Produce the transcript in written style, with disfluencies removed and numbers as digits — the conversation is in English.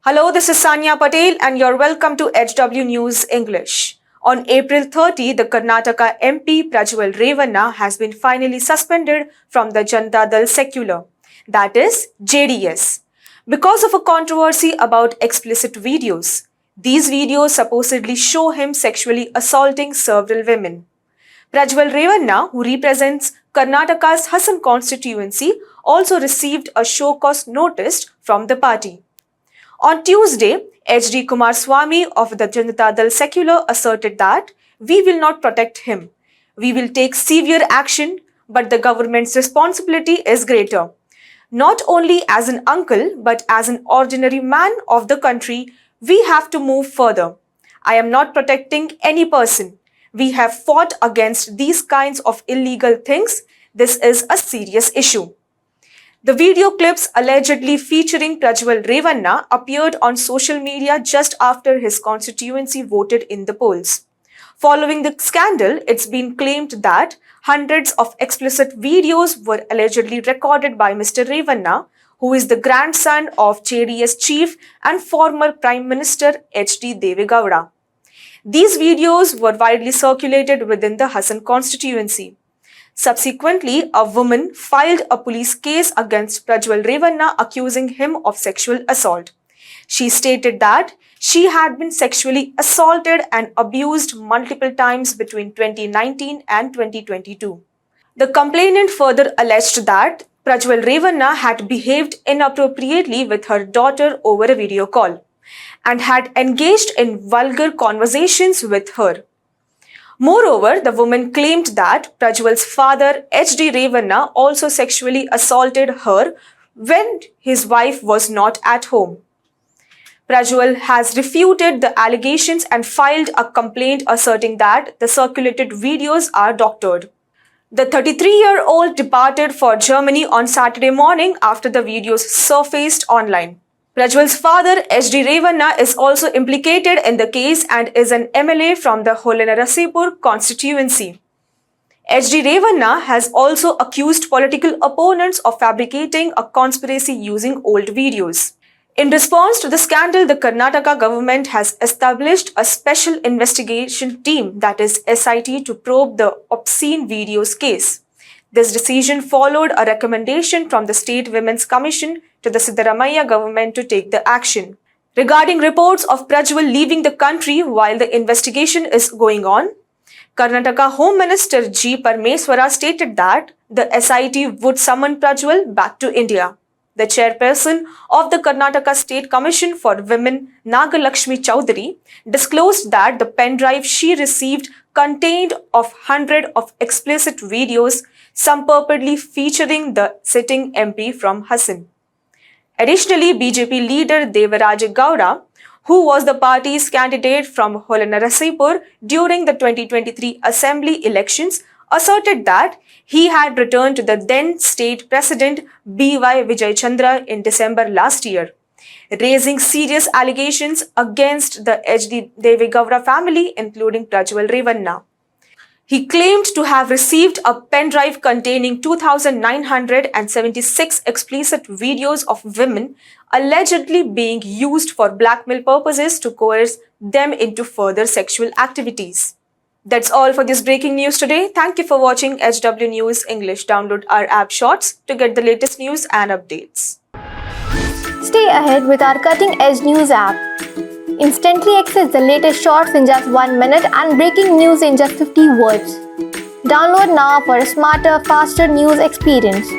Hello, this is Sanya Patel and you're welcome to HW News English. On April 30, the Karnataka MP Prajwal Revanna has been finally suspended from the Janata Dal Secular, that is JDS, because of a controversy about explicit videos. These videos supposedly show him sexually assaulting several women. Prajwal Revanna, who represents Karnataka's Hassan constituency, also received a show cause notice from the party. On Tuesday, H.D. Kumaraswamy of the Janata Dal Secular asserted that we will not protect him. We will take severe action, but the government's responsibility is greater. Not only as an uncle, but as an ordinary man of the country, we have to move further. I am not protecting any person. We have fought against these kinds of illegal things. This is a serious issue. The video clips allegedly featuring Prajwal Revanna appeared on social media just after his constituency voted in the polls. Following the scandal, it's been claimed that hundreds of explicit videos were allegedly recorded by Mr. Revanna, who is the grandson of JDS chief and former Prime Minister H.D. Deve Gowda. These videos were widely circulated within the Hassan constituency. Subsequently, a woman filed a police case against Prajwal Revanna accusing him of sexual assault. She stated that she had been sexually assaulted and abused multiple times between 2019 and 2022. The complainant further alleged that Prajwal Revanna had behaved inappropriately with her daughter over a video call and had engaged in vulgar conversations with her. Moreover, the woman claimed that Prajwal's father, H.D. Revanna, also sexually assaulted her when his wife was not at home. Prajwal has refuted the allegations and filed a complaint asserting that the circulated videos are doctored. The 33-year-old departed for Germany on Saturday morning after the videos surfaced online. Prajwal's father, H.D. Revanna, is also implicated in the case and is an MLA from the Holenarasipur constituency. H.D. Revanna has also accused political opponents of fabricating a conspiracy using old videos. In response to the scandal, the Karnataka government has established a special investigation team, that is SIT, to probe the obscene videos case. This decision followed a recommendation from the State Women's Commission to the Siddaramaiah government to take the action. Regarding reports of Prajwal leaving the country while the investigation is going on, Karnataka Home Minister G. Parmeswara stated that the SIT would summon Prajwal back to India. The chairperson of the Karnataka State Commission for Women, Nagalakshmi Chowdhury, disclosed that the pen drive she received contained of hundreds of explicit videos, some purportedly featuring the sitting MP from Hassan. Additionally, BJP leader Devaraj Gowda, who was the party's candidate from Holenarasipur during the 2023 assembly elections, asserted that he had returned to the then state president B.Y. Vijay Chandra in December last year, raising serious allegations against the H.D. Deve Gowda family, including Prajwal Revanna. He claimed to have received a pen drive containing 2,976 explicit videos of women allegedly being used for blackmail purposes to coerce them into further sexual activities. That's all for this breaking news today. Thank you for watching HW News English. Download our app Shorts to get the latest news and updates. Stay ahead with our cutting-edge news app. Instantly access the latest shorts in just 1 minute and breaking news in just 50 words. Download now for a smarter, faster news experience.